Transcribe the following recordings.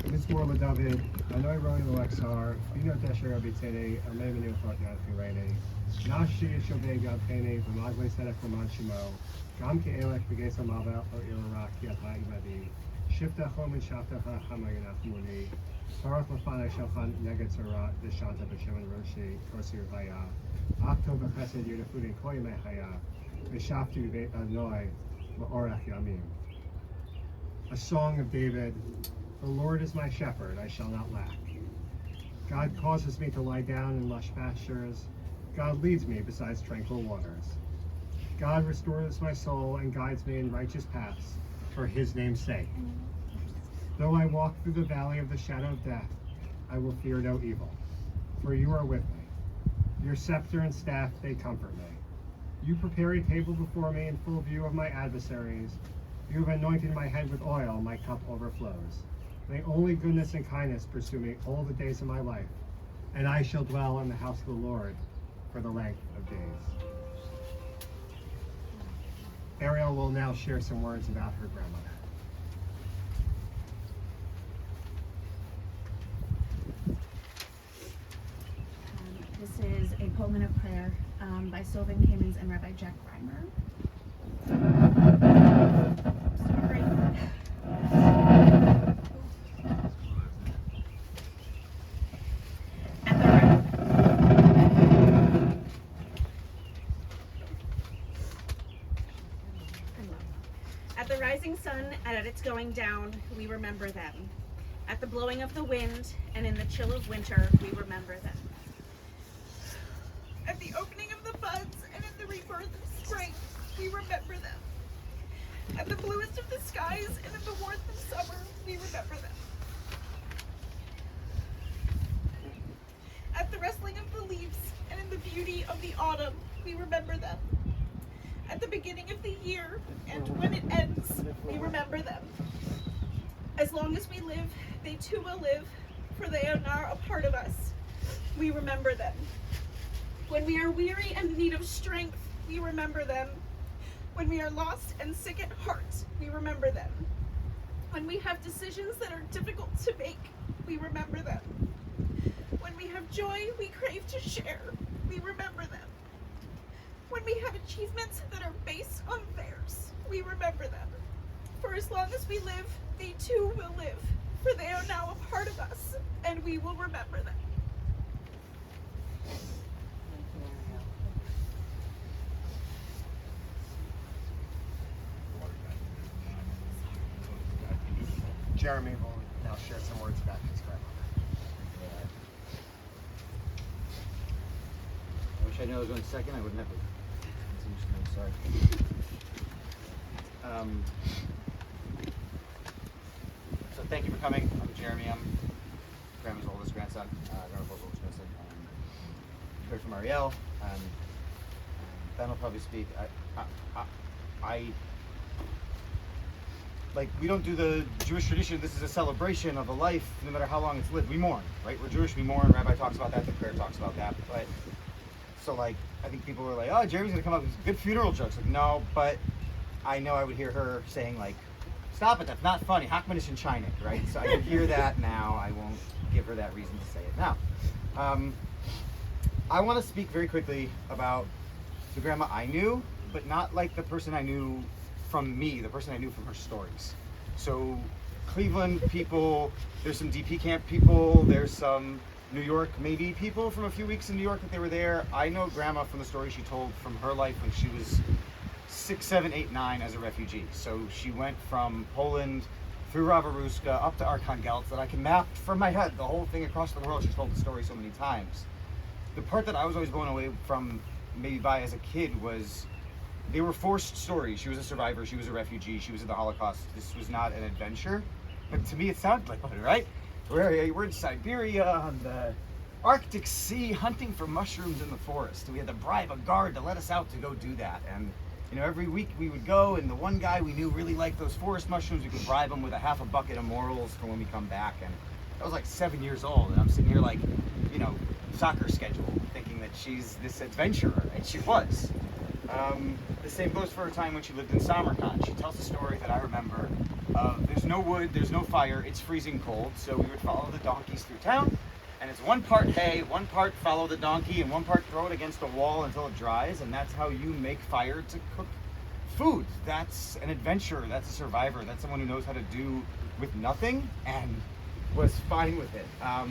Mizmor LeDavid, Anoi Roi Loexar, Bino Desher Abitene, Ameminu Thought Yadfirene, Nashi Shobeg Yadpene, Vamagwe Sedek Laman Shimo, Gam Keelek Begesa Mava or Irarak Yadha Ibadi, Shifta Homin Shafta Hamayanach Muni, Tarth Lafana Shalchan Negatzara, Deshanta Besheman Roshi, Korsir Haya, October Chesed Yudafudin Koyme Haya, Beshaftu Anoi, Orach Yamim. A song of David. The Lord is my shepherd, I shall not lack. God causes me to lie down in lush pastures. God leads me beside tranquil waters. God restores my soul and guides me in righteous paths for his name's sake. Though I walk through the valley of the shadow of death, I will fear no evil, for you are with me. Your scepter and staff, they comfort me. You prepare a table before me in full view of my adversaries. You have anointed my head with oil, my cup overflows. May only goodness and kindness pursue me all the days of my life, and I shall dwell in the house of the Lord for the length of days. Ariel will now share some words about her grandmother. This is a poem of prayer by Sylvan Kamens and Rabbi Jack Reimer. Sorry. At the rising sun and at its going down, we remember them. At the blowing of the wind and in the chill of winter, we remember them. At the opening of the buds and in the rebirth of spring, we remember them. At the bluest of the skies and in the warmth of summer, we remember them. At the rustling of the leaves and in the beauty of the autumn, we remember them. At the beginning of the year and when it ends, we remember them. As long as we live, they too will live, for they are now a part of us. We remember them. When we are weary and in need of strength, we remember them. When we are lost and sick at heart, we remember them. When we have decisions that are difficult to make, we remember them. When we have joy we crave to share, we remember them. When we have achievements that are based on theirs, we remember them. For as long as we live, they too will live, for they are now a part of us, and we will remember them. Jeremy will now share some words about his grandmother. I wish I knew I was going second, I would never. Sorry. So thank you for coming. I'm Jeremy. I'm Grandma's oldest grandson. Grandma's oldest grandson. You heard from Ariel. Ben will probably speak. Like, we don't do the Jewish tradition. This is a celebration of a life, no matter how long it's lived. We mourn, right? We're Jewish, we mourn. Rabbi talks about that, the prayer talks about that. But so, like, I think people were like, oh, Jeremy's gonna come up with good funeral jokes. Like, no, but I know I would hear her saying, like, stop it, that's not funny. Hakmanish in China, right? So I can hear that now. I won't give her that reason to say it now. I want to speak very quickly about the grandma I knew, but not like the person I knew from me, the person I knew from her stories. So Cleveland people, there's some DP camp people, there's some New York maybe people from a few weeks in New York that they were there. I know grandma from the story she told from her life when she was 6, 7, 8, 9 as a refugee. So she went from Poland through Ravaruska up to Arkhangelsk, that I can map from my head the whole thing across the world. She's told the story so many times. The part that I was always blown away from, maybe by as a kid, was they were forced stories. She was a survivor, she was a refugee, she was in the Holocaust. This was not an adventure, but to me it sounded like one, right? We're in Siberia on the Arctic Sea hunting for mushrooms in the forest. We had to bribe a guard to let us out to go do that. And you know, every week we would go, and the one guy we knew really liked those forest mushrooms. We could bribe him with a half a bucket of morals for when we come back. And I was like 7 years old, and I'm sitting here like, you know, soccer schedule, thinking that she's this adventurer, and she was. The same goes for her time when she lived in Samarkand. She tells a story that I remember There's no wood, there's no fire, it's freezing cold, so we would follow the donkeys through town, and it's one part hay, one part follow the donkey, and one part throw it against a wall until it dries, and that's how you make fire to cook food. That's an adventurer, that's a survivor, that's someone who knows how to do with nothing, and was fine with it.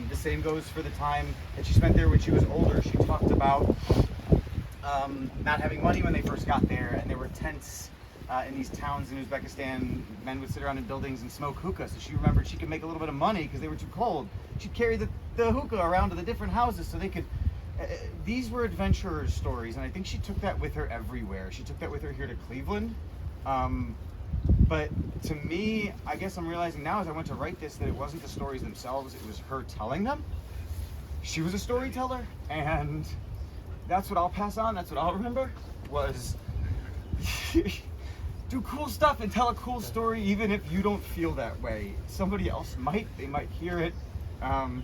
The same goes for the time that she spent there when she was older. She talked about not having money when they first got there, and there were tents in these towns in Uzbekistan. Men would sit around in buildings and smoke hookah, so she remembered she could make a little bit of money because they were too cold. She'd carry the hookah around to the different houses so they could these were adventurers' stories, and I think she took that with her everywhere. She took that with her here to Cleveland. But to me, I guess I'm realizing now as I went to write this that it wasn't the stories themselves, it was her telling them. She was a storyteller, and that's what I'll pass on, that's what I'll remember, was do cool stuff and tell a cool story even if you don't feel that way. Somebody else might, they might hear it, and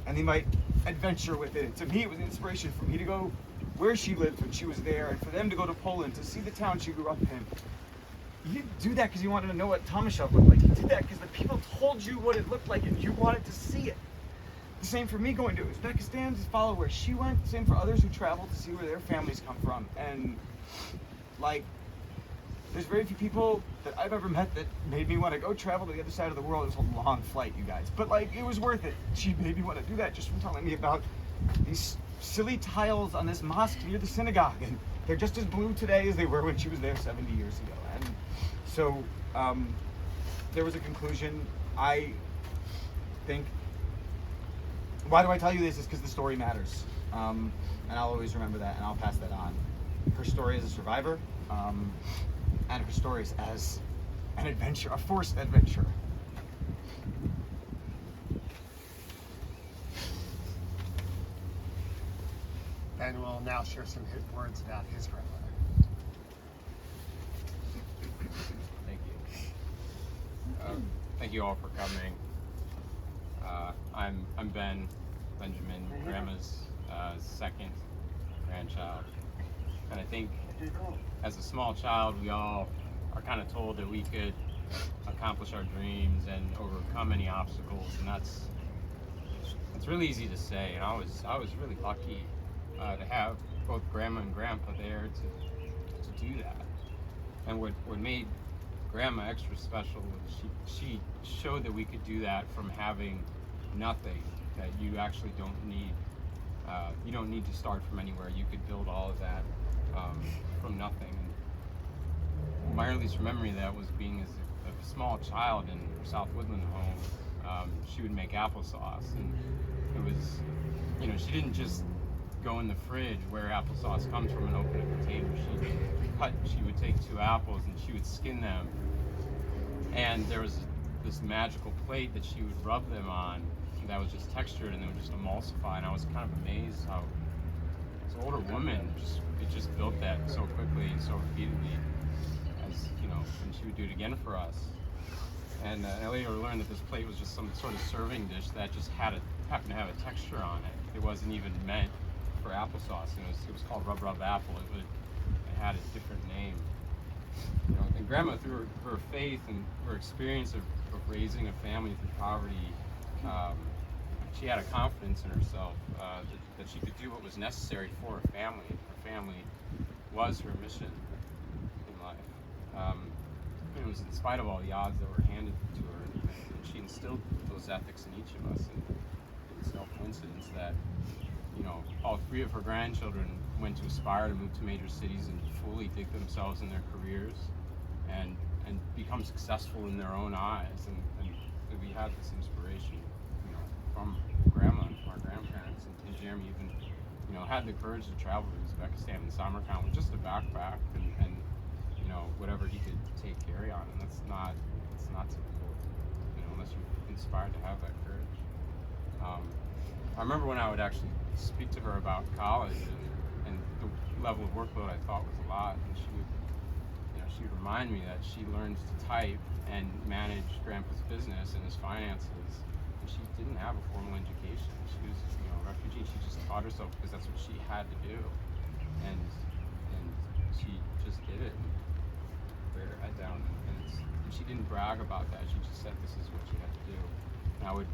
they might adventure with it. And to me, it was an inspiration for me to go where she lived when she was there, and for them to go to Poland to see the town she grew up in. You didn't do that because you wanted to know what Tomaszów looked like. You did that because the people told you what it looked like and you wanted to see it. The same for me going to Uzbekistan to follow where she went. Same for others who traveled to see where their families come from. And like, there's very few people that I've ever met that made me want to go travel to the other side of the world. It was a long flight, you guys. But like, it was worth it. She made me want to do that just from telling me about these silly tiles on this mosque near the synagogue. And they're just as blue today as they were when she was there 70 years ago. And so there was a conclusion. I think, why do I tell you this? Is because the story matters. And I'll always remember that, and I'll pass that on. Her story as a survivor, and her stories as an adventure, a forced adventure. Ben will now share some words about his grandmother. Thank you. Thank you all for coming. I'm Benjamin, Grandma's second grandchild, and I think as a small child we all are kind of told that we could accomplish our dreams and overcome any obstacles, and that's really easy to say. And I was really lucky to have both Grandma and Grandpa there to do that. And what made Grandma extra special was she showed that we could do that from having nothing, that you actually don't need to start from anywhere. You could build all of that from nothing. And my earliest memory of that was being as a small child in her South Woodland home. She would make applesauce, and it was, she didn't just go in the fridge where applesauce comes from and open a container. She would take 2 apples and she would skin them, and there was this magical plate that she would rub them on that was just textured and they would just emulsify. And I was kind of amazed how this older woman just built that so quickly and so repeatedly, as and she would do it again for us. And I later learned that this plate was just some sort of serving dish that just happened to have a texture on it. It wasn't even meant for applesauce, and it was called Rub Rub Apple. It had a different name. And Grandma, through her faith and her experience of raising a family through poverty, she had a confidence in herself that she could do what was necessary for her family. Her family was her mission in life. It was in spite of all the odds that were handed to her, and she instilled those ethics in each of us. And it's no coincidence that all 3 of her grandchildren went to aspire to move to major cities and fully dig themselves in their careers and become successful in their own eyes. And we had this inspiration, from Grandma and from our grandparents. And Jeremy even, had the courage to travel to Uzbekistan in summer camp with just a backpack and whatever he could take carry on. And it's not typical, unless you're inspired to have that courage. I remember when I would actually speak to her about college and the level of workload I thought was a lot, and she would remind me that she learned to type and manage Grandpa's business and his finances, and she didn't have a formal education. She was a refugee. She just taught herself because that's what she had to do, and she just did it. her head down, and she didn't brag about that. She just said this is what you have to do. And I would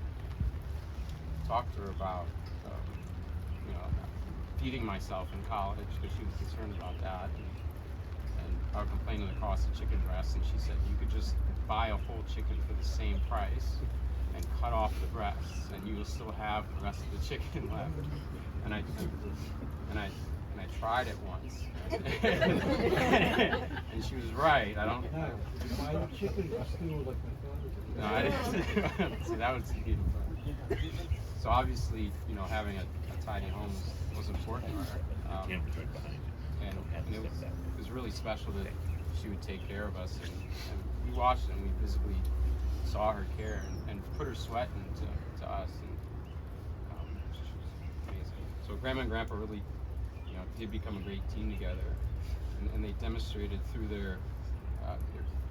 talk to her about, feeding myself in college because she was concerned about that. And I would complain to the cost of chicken breasts, and she said you could just buy a whole chicken for the same price and cut off the breasts, and you will still have the rest of the chicken left. And I tried it once, and she was right. I don't. My chicken was still like my father's. No, I didn't. See, that was even fun. So obviously, having a tidy home was important to her. And it was really special that she would take care of us, and we watched and we visibly saw her care and put her sweat into us, and she was amazing. So Grandma and Grandpa really, did become a great team together, and they demonstrated through their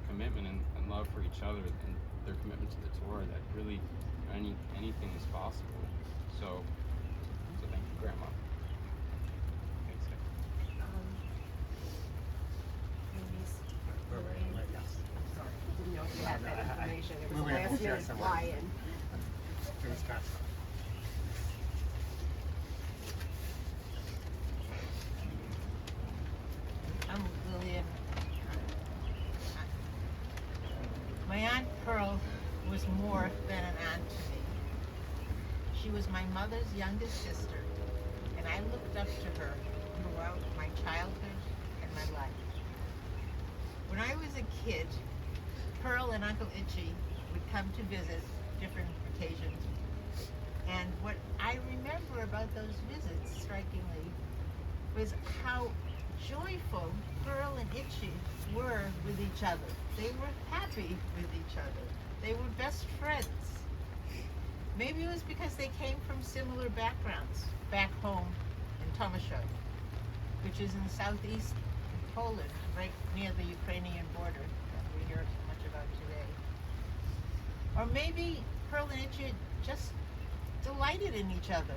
commitment and love for each other and their commitment to the Torah that really anything is possible. So thank you, Grandma. Thanks, Dad. Sorry, didn't know if you had that information. It was a last minute fly-in. I'm Lillian. My Aunt Pearl was more than an aunt to me. She was my mother's youngest sister, and I looked up to her throughout my childhood and my life. When I was a kid, Pearl and Uncle Itchy would come to visit different occasions. And what I remember about those visits, strikingly, was how joyful Pearl and Itchy were with each other. They were happy with each other. They were best friends. Maybe it was because they came from similar backgrounds back home in Tomaszów, which is in southeast Poland, right near the Ukrainian border that we hear so much about today. Or maybe Pearl and Itchy just delighted in each other.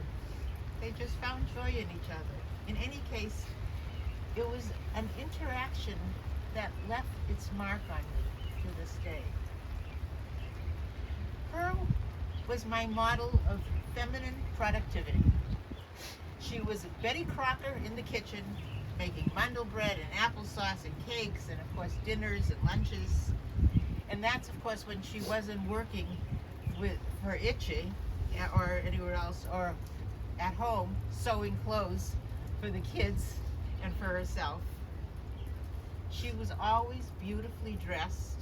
They just found joy in each other. In any case, it was an interaction that left its mark on me to this day. Pearl was my model of feminine productivity. She was Betty Crocker in the kitchen, making mandel bread and applesauce and cakes and, of course, dinners and lunches. And that's, of course, when she wasn't working with her Itchy or anywhere else, or at home sewing clothes for the kids and for herself. She was always beautifully dressed.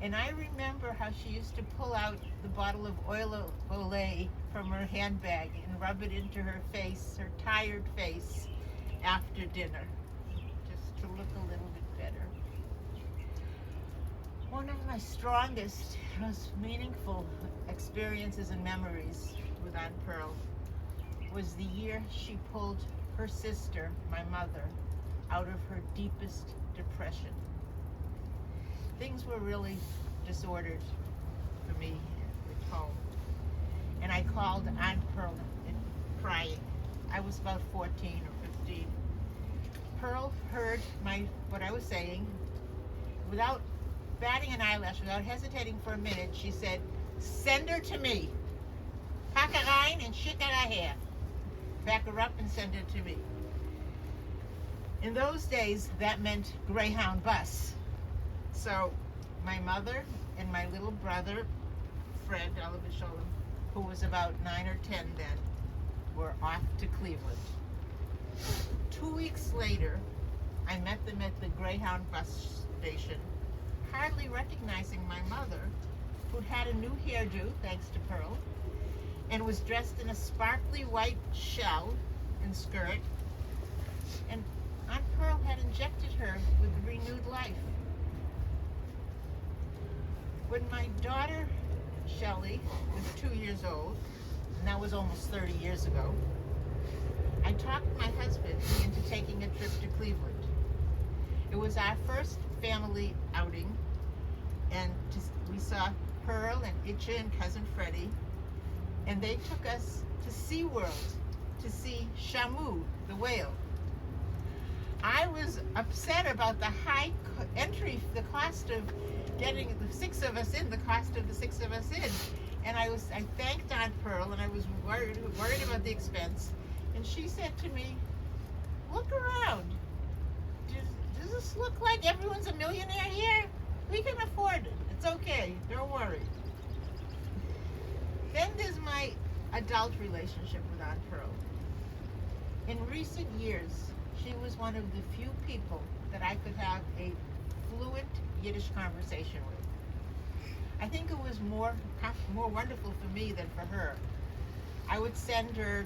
And I remember how she used to pull out the bottle of oil of Olay from her handbag and rub it into her face, her tired face, after dinner, just to look a little bit better. One of my strongest, most meaningful experiences and memories with Aunt Pearl was the year she pulled her sister, my mother, out of her deepest depression. Things were really disordered for me at home. And I called Aunt Pearl crying. I was about 14 or 15. Pearl heard what I was saying. Without batting an eyelash, without hesitating for a minute, she said, "Send her to me. Pack her rein and schick her her. Back her up and send her to me." In those days, that meant Greyhound bus. So my mother and my little brother, Fred, Oliver Sholem, who was about 9 or 10 then, were off to Cleveland. 2 weeks later, I met them at the Greyhound bus station, hardly recognizing my mother, who'd had a new hairdo, thanks to Pearl, and was dressed in a sparkly white shell and skirt. And Aunt Pearl had injected her with renewed life. When my daughter, Shelley, was 2 years old, and that was almost 30 years ago, I talked my husband into taking a trip to Cleveland. It was our first family outing, and we saw Pearl and Itchy and Cousin Freddie, and they took us to SeaWorld to see Shamu, the whale. I was upset about the high entry, the cost of getting the six of us in, And I thanked Aunt Pearl, and I was worried about the expense. And she said to me, look around. Does this look like everyone's a millionaire here? We can afford it. It's okay. Don't worry. Then there's my adult relationship with Aunt Pearl. In recent years, she was one of the few people that I could have a fluent Yiddish conversation with. I think it was more wonderful for me than for her. I would send her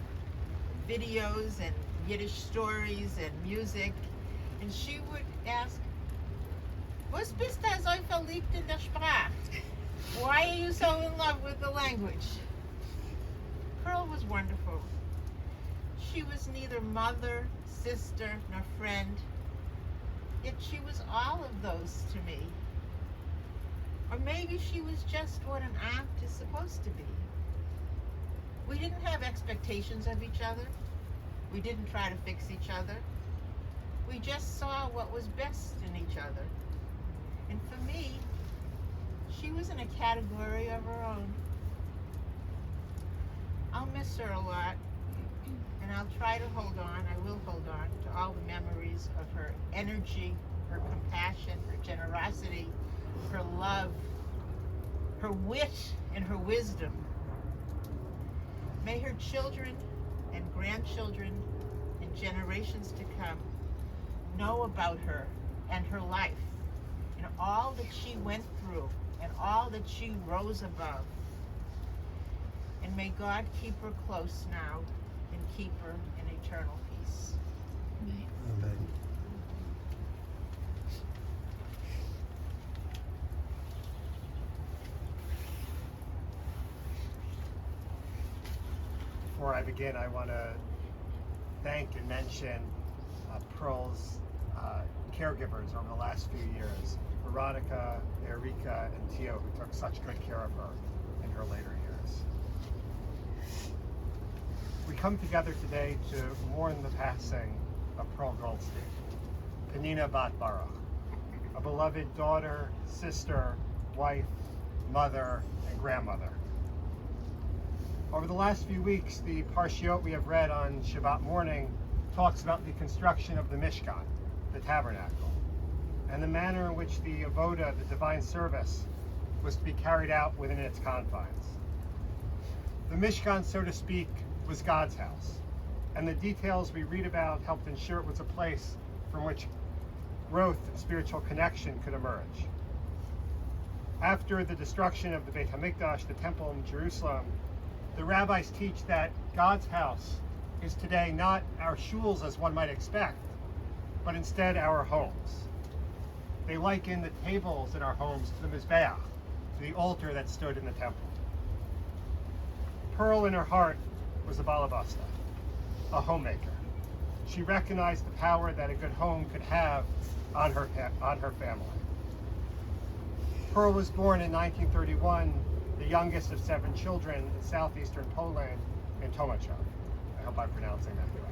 videos and Yiddish stories and music, and she would ask, "Was bist du so verliebt in der Sprache? Why are you so in love with the language?" Pearl was wonderful. She was neither mother, sister, nor friend, yet she was all of those to me. Or maybe she was just what an aunt is supposed to be. We didn't have expectations of each other. We didn't try to fix each other. We just saw what was best in each other. And for me, she was in a category of her own. I'll miss her a lot, and I'll try to hold on, I will hold on to all the memories of her energy, her compassion, her generosity, her love, her wit, and her wisdom. May her children and grandchildren and generations to come know about her and her life and all that she went through and all that she rose above. And may God keep her close now and keep her in eternal peace. Amen. Before I begin, I want to thank and mention Pearl's caregivers over the last few years, Veronica, Erika, and Tio, who took such good care of her in her later years. We come together today to mourn the passing of Pearl Goldstein, Penina Bat Baruch, a beloved daughter, sister, wife, mother, and grandmother. Over the last few weeks, the parshiot we have read on Shabbat morning talks about the construction of the Mishkan, the tabernacle, and the manner in which the avoda, the divine service, was to be carried out within its confines. The Mishkan, so to speak, was God's house, and the details we read about helped ensure it was a place from which growth and spiritual connection could emerge. After the destruction of the Beit HaMikdash, the temple in Jerusalem, the rabbis teach that God's house is today not our shuls as one might expect, but instead our homes. They liken the tables in our homes to the Mizbeach, to the altar that stood in the temple. Pearl in her heart was a balabasta, a homemaker. She recognized the power that a good home could have on her family. Pearl was born in 1931, the youngest of 7 children in southeastern Poland, in Tomaszów. I hope I'm pronouncing that correct.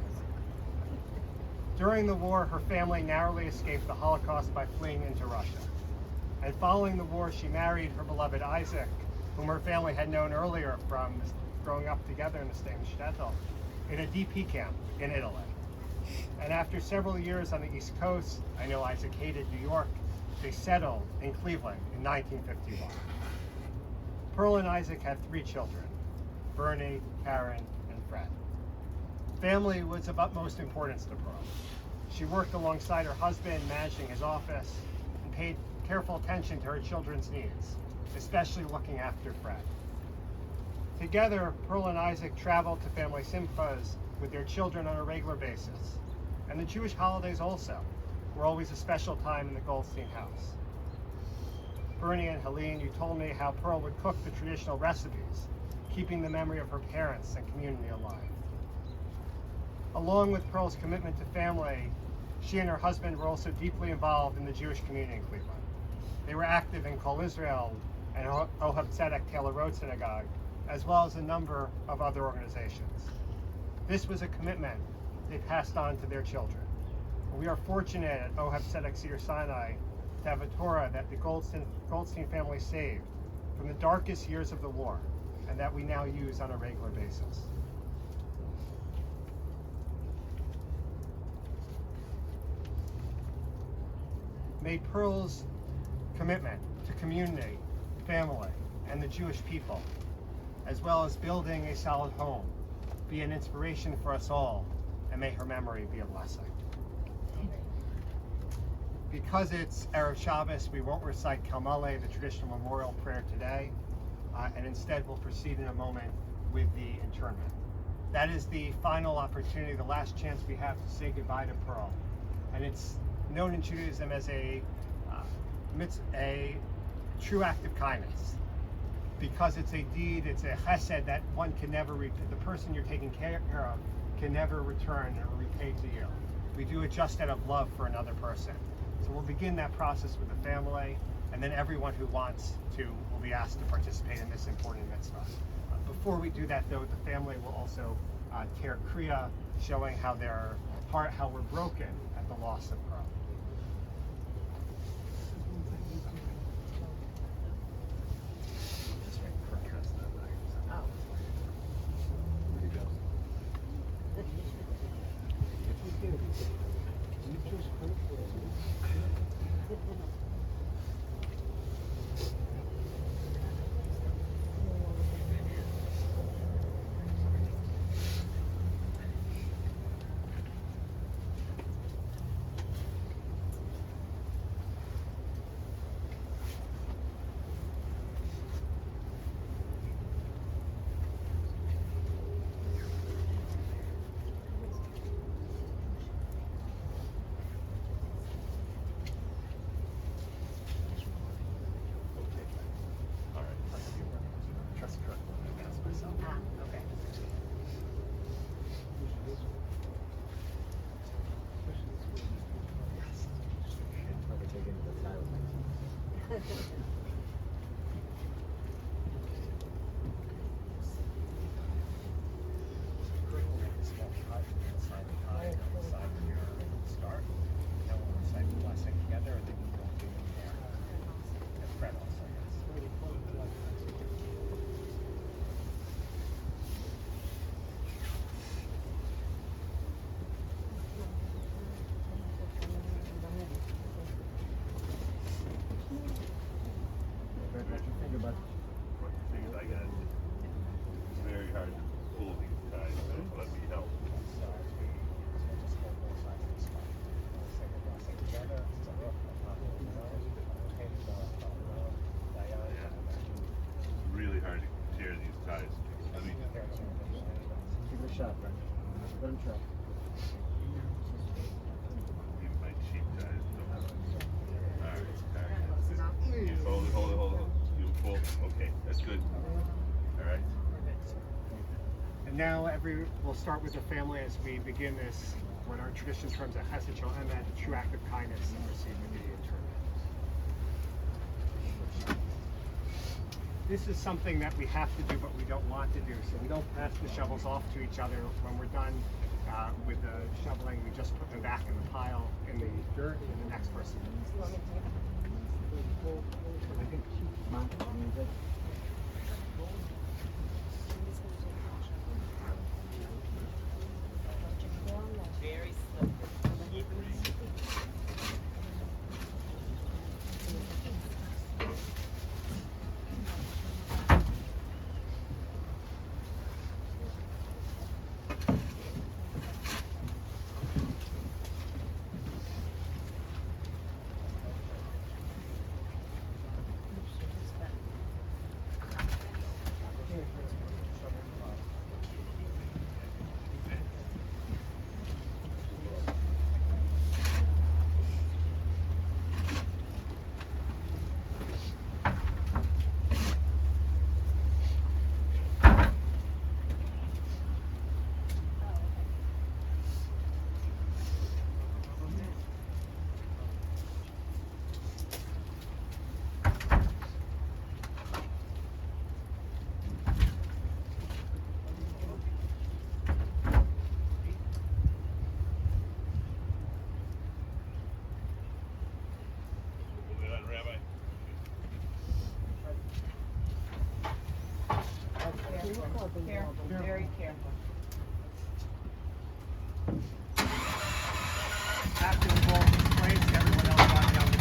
During the war, her family narrowly escaped the Holocaust by fleeing into Russia. And following the war, she married her beloved Isaac, whom her family had known earlier from growing up together in the same shtetl, in a DP camp in Italy. And after several years on the East Coast, I know Isaac hated New York, they settled in Cleveland in 1951. Pearl and Isaac had 3 children, Bernie, Karen, and Fred. Family was of utmost importance to Pearl. She worked alongside her husband, managing his office, and paid careful attention to her children's needs, especially looking after Fred. Together, Pearl and Isaac traveled to family simchas with their children on a regular basis. And the Jewish holidays also were always a special time in the Goldstein house. Bernie and Helene, you told me how Pearl would cook the traditional recipes, keeping the memory of her parents and community alive. Along with Pearl's commitment to family, she and her husband were also deeply involved in the Jewish community in Cleveland. They were active in Kol Israel and Ohab Tzedek Taylor Road Synagogue, as well as a number of other organizations. This was a commitment they passed on to their children. We are fortunate at Ohab Tzedek Cedar Sinai to have a Torah that the Goldstein family saved from the darkest years of the war, and that we now use on a regular basis. May Pearl's commitment to community, family, and the Jewish people, as well as building a solid home, be an inspiration for us all, and may her memory be a blessing. Because it's Erev Shabbos, we won't recite Kalmale, the traditional memorial prayer today, and instead we'll proceed in a moment with the internment. That is the final opportunity, the last chance we have to say goodbye to Pearl. And it's known in Judaism as a true act of kindness. Because it's a deed, it's a chesed that one can never repay. The person you're taking care of can never return or repay to you. We do it just out of love for another person. So we'll begin that process with the family, and then everyone who wants to will be asked to participate in this important mitzvah. Before we do that, though, the family will also tear kriya, showing how we're broken at the loss of Pearl. Let him try. My cheap guys don't. Alright. Hold it. Beautiful. Okay, that's good. Alright. And now we'll start with the family as we begin this, what our tradition terms a chesed shel emet, a true act of kindness, and receive the internment. This is something that we have to do, but we don't want to do. So we don't pass the shovels off to each other. When we're done with the shoveling, we just put them back in the pile, in the dirt, and the next person. Very slippery. Careful, very careful. After the ball was placed, everyone else got the opportunity.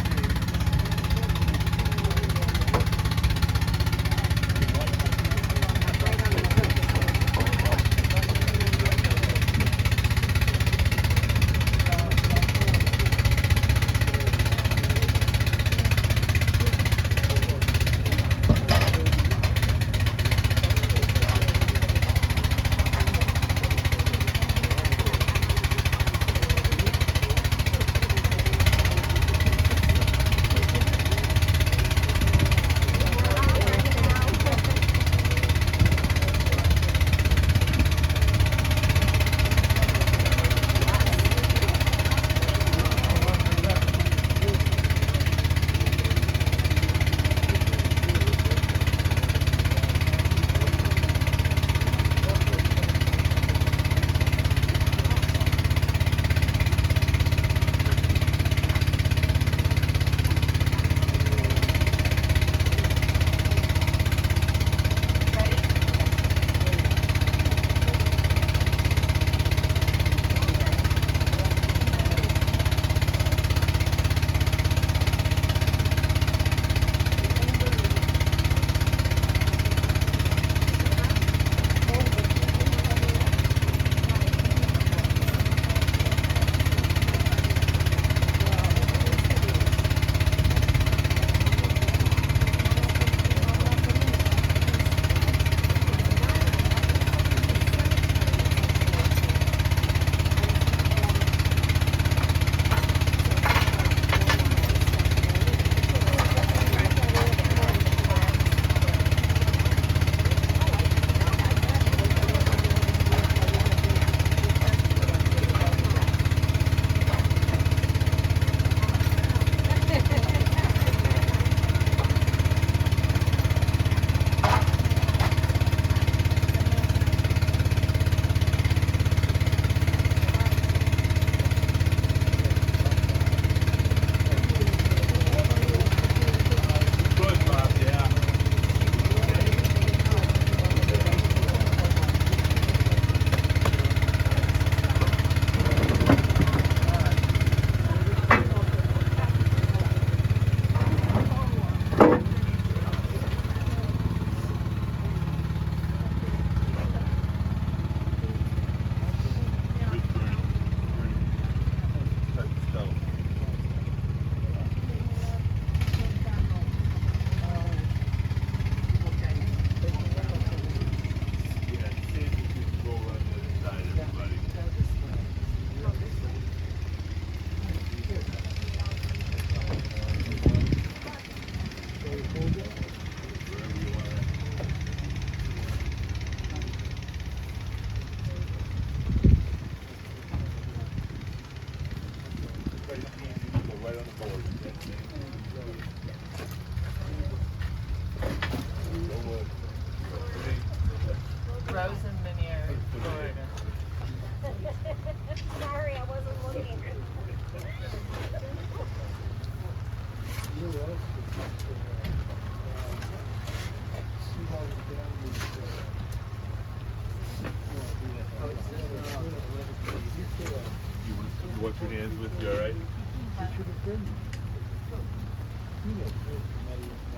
Sorry, I wasn't looking. You wash your hands with you, all right?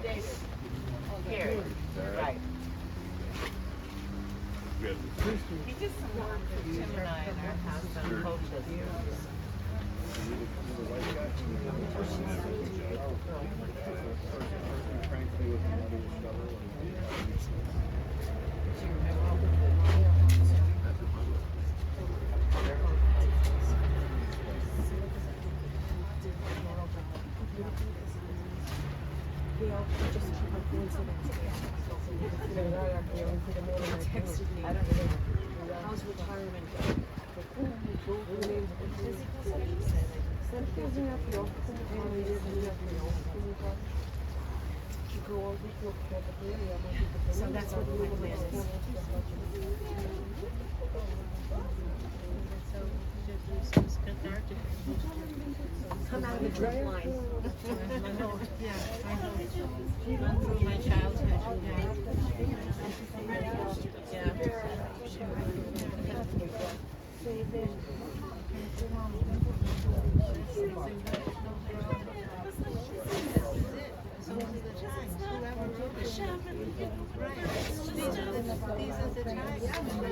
This. Here. Right. Good. He did some work for Tim and I in our house on Colchester. How's retirement? So that's what my plan is. Come out of the drip line. Yeah, I know. Through my childhood. Yeah. These are the times.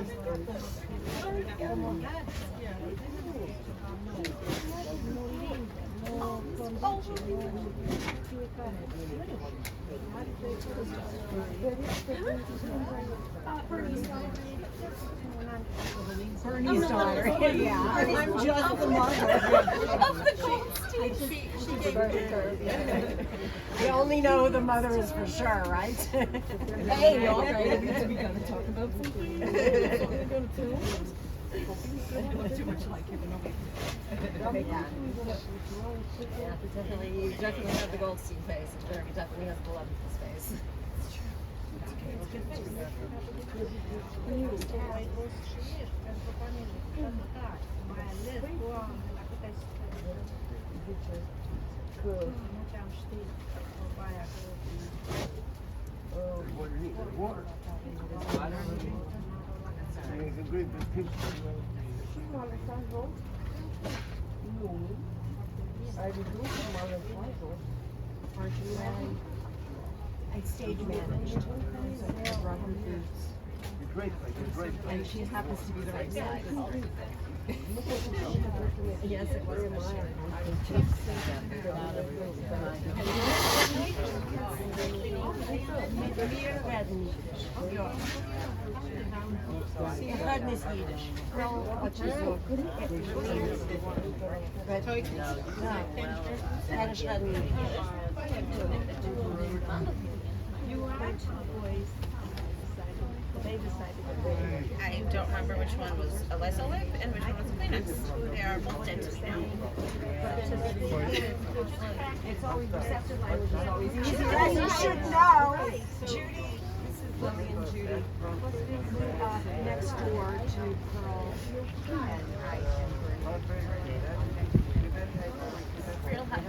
Bernie's daughter. Yeah. I'm just the mother. Of the Goldstein. You only know the mother is for sure, right? Hey, all right. We gotta talk about something. Too much like giving away. Yeah, definitely, you definitely have the Goldstein face. Berg definitely has the Leventhal face. I stage managed. And she happens to be the right size. Yes, it was. Redden is Yiddish. I don't remember which one was Eliza Lip and which one was Kleenex. They are both dentists now. It's always receptive language is always easier. As you should know. Judy, this is Lily and Judy. Next door to Pearl and Real hot.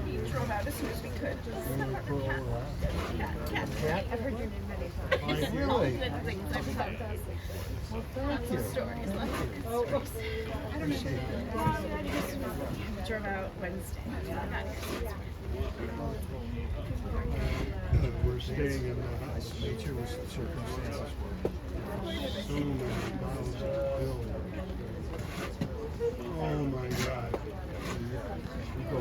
We drove out as soon as we could. Cat. I've heard your name many times. Really? Good things I've heard. Lots of stories. Drove out Wednesday. We're staying in the house. Nature was the circumstances were so many miles of building. Oh my God. We go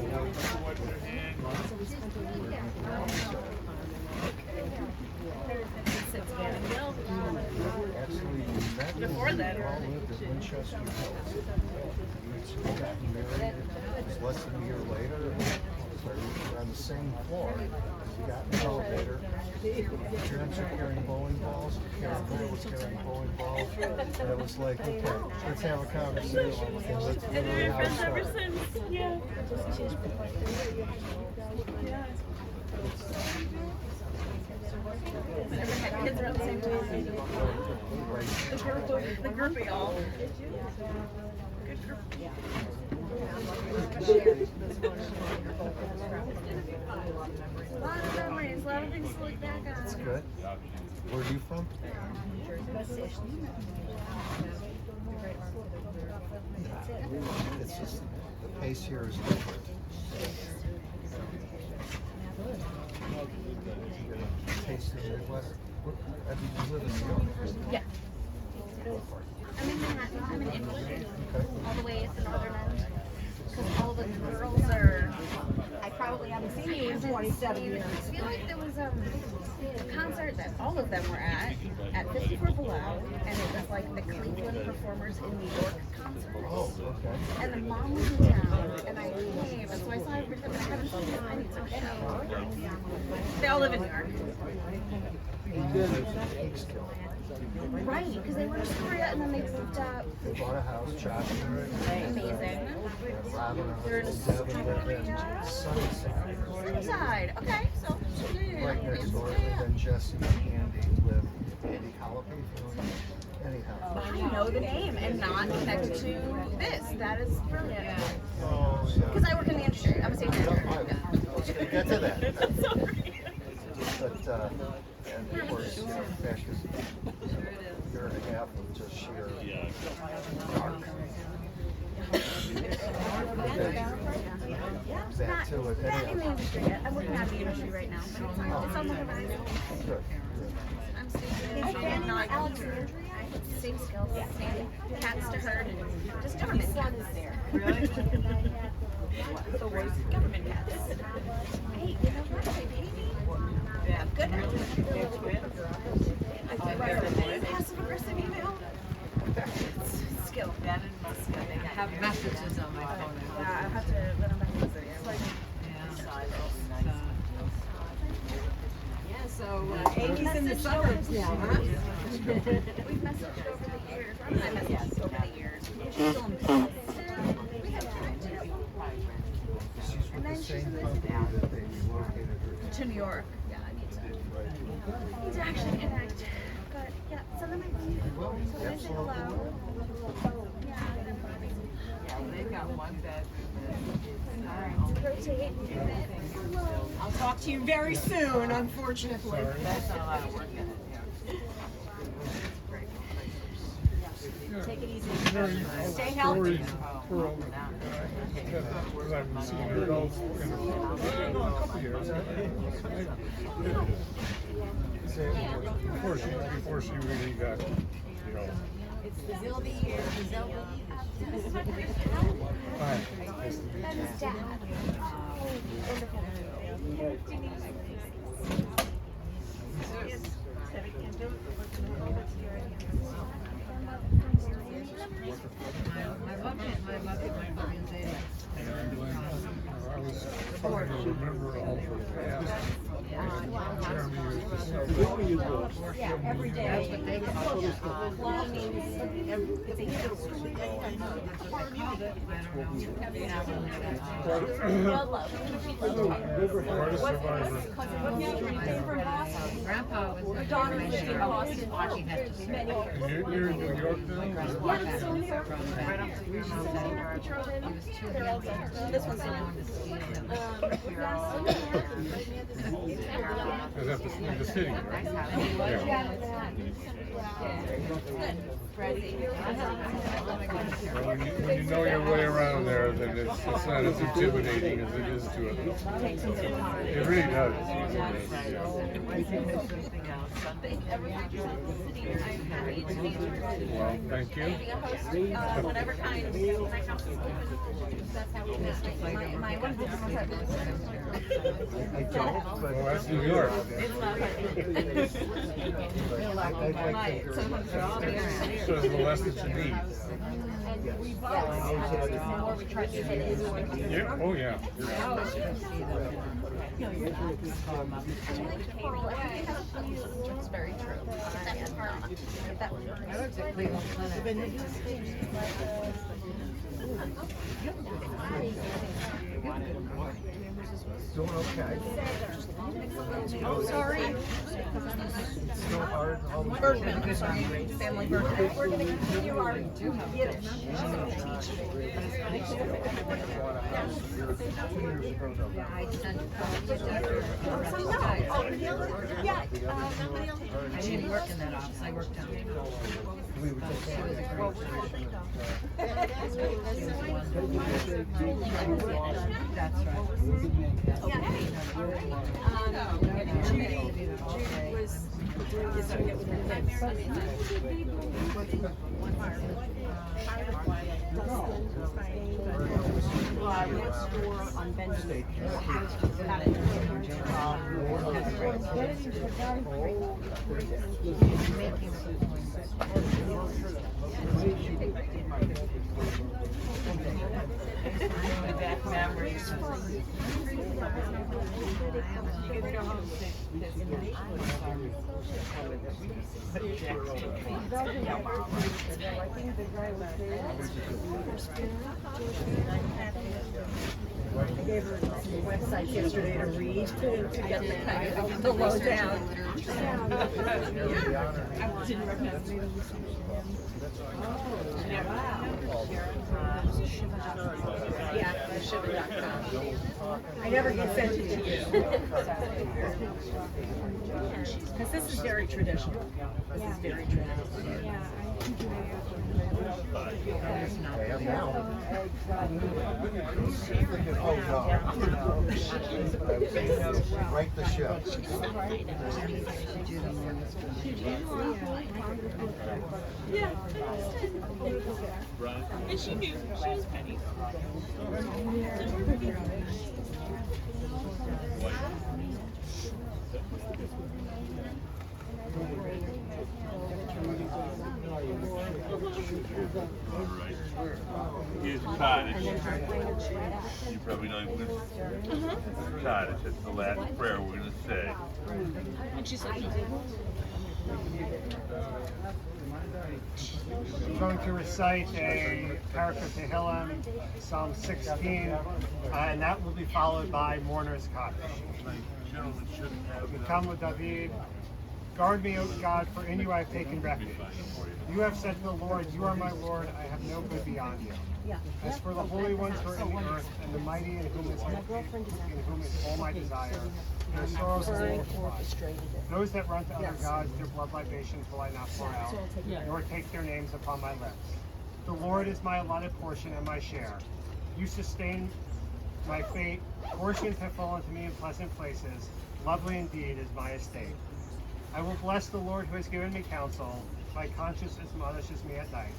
Before then. all lived at Winchester Hills. We got married. It was less than a year later. So we were on the same floor. We got in the elevator. My parents were carrying bowling balls. Karen Moore was carrying bowling balls. And it was like, okay, let's have a conversation. Let's really how it started. Yeah. Never had kids around the same time. The group of y'all. Good group. A lot of memories, a lot of things to look back on. That's good. Where are you from? It's just, the pace here is different. The pace in the Midwest. You live in New York. Yeah. I'm in Manhattan. I'm in England. All the way at the northern end. Because all the girls are. I probably haven't seen you in 27 years. I feel like there was a concert that all of them were at 54 Below, and it was like the Cleveland Performers in New York concert. Oh, okay. And the mom was in town, and I came, and so I saw everything, but I haven't seen them. I need to show. They all live in New York. Right, because they were in Astoria, and then they moved up. They bought a house, Josh. Amazing. Robin, They're in Devin lived in Sunnyside. Sunnyside. Okay, so Right next door, and then Jesse and Andy live, Andy Colopy, anyhow. I know the name and not connected to this. That is brilliant. Oh, yeah. Because I work in the industry. I'm a stage manager. Let's get to that. Sorry. But, and of course, you know, fashion, year and a half of just sheer dark. do it. Not in the industry yet. I'm working out of the industry right now, but it's on the horizon. Good. I'm stationed in Alexandria. Same skills, same cats to herd, and just government cats. Really? The worst government cats. Hey, you know what? They pay me. I'm good at it. Passive aggressive email. It's skill. That is my skill. I have messages on my phone. Yeah, I have to let them back. It's like, Yeah, so Amy's in the suburbs now, huh? we've messaged over the years. I messaged over the years. She's still in business. We have time to. She's with the same company that they relocated her To New York. Yeah, I need to actually connect. But yeah, send them my phone. So visit hello. Yeah. Yeah, they've got one bedroom. Rotate. I'll talk to you very soon, unfortunately. That's not a lot of work in it. Take it easy. Stay healthy. Because I've seen her adults in a couple years. Before she really got, you know. It's the Zilby year. This is my first Fine. And his dad. I was trying to remember all her past. Jeremy Yeah, every day. Artist survivor. Grandpa was Her daughter lived in Boston. You're in New York now? Yeah, so New York. This one's in Is that the city, right? Yeah. Well, when you know your way around there, then it's not as intimidating as it is to it. It really does. Well, thank you. Whatever kind. My house is open. That's how we met. My one business was at I don't, but. Well, that's New York. So it's molested to me. We both. The more we try to get into it. Yeah. Oh yeah. It's very true. That's karma. That was I looked at Cleveland Clinic. Doing okay. Oh, sorry. Still hard. Bergman, I'm sorry. Family Bergman. We're going to continue our Yiddish. She's going to teach. 2 years ago, no. I sent Yeah. I didn't work in that office. I worked down. We were just saying. That's right. Judy was doing this with the store on Benjamin. Back memories. I gave her some websites yesterday to read to get the lowdown. I didn't recognize me. Yeah, Shiva.com. I never get sent it to you. Because this is very traditional. This is very traditional. Yeah, Right the ship. Yeah. And she knew. She was petty. Alright. Here's Kaddish. You probably know what Kaddish. That's the last prayer we're going to say. And she said no. I'm going to recite a paragraph of Tehillim, Psalm 16, and that will be followed by Mourner's Kaddish. Come with David. Guard me, O God, for in you I have taken refuge. You have said to the Lord, you are my Lord, I have no good beyond you. As for the holy ones who are in the earth, and the mighty in whom is all my desire, their sorrows will multiply. Those that run to other gods, their blood libations will I not pour out, nor take their names upon my lips. The Lord is my allotted portion and my share. You sustain my fate. Portions have fallen to me in pleasant places. Lovely indeed is my estate. I will bless the Lord who has given me counsel. My conscience admonishes me at night.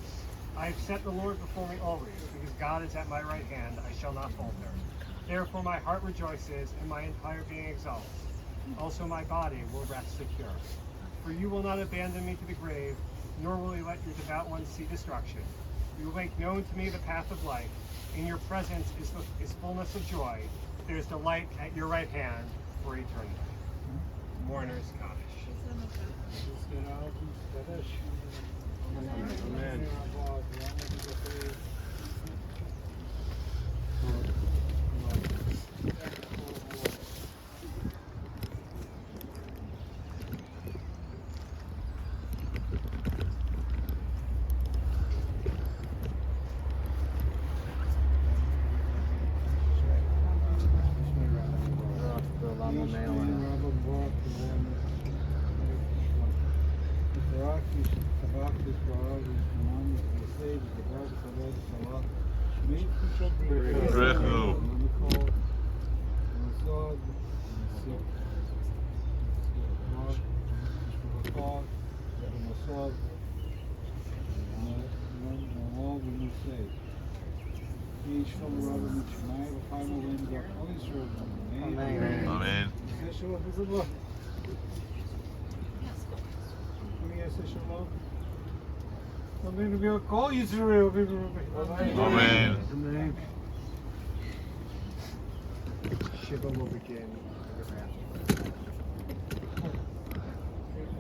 I have set the Lord before me always, because God is at my right hand, I shall not falter. Therefore my heart rejoices, and my entire being exalts. Also my body will rest secure. For you will not abandon me to the grave, nor will you let your devout ones see destruction. You will make known to me the path of life. In your presence is fullness of joy. There is delight at your right hand for eternity. Mourner's Kaddish. Amen. Amen. Amen. Shiva will begin.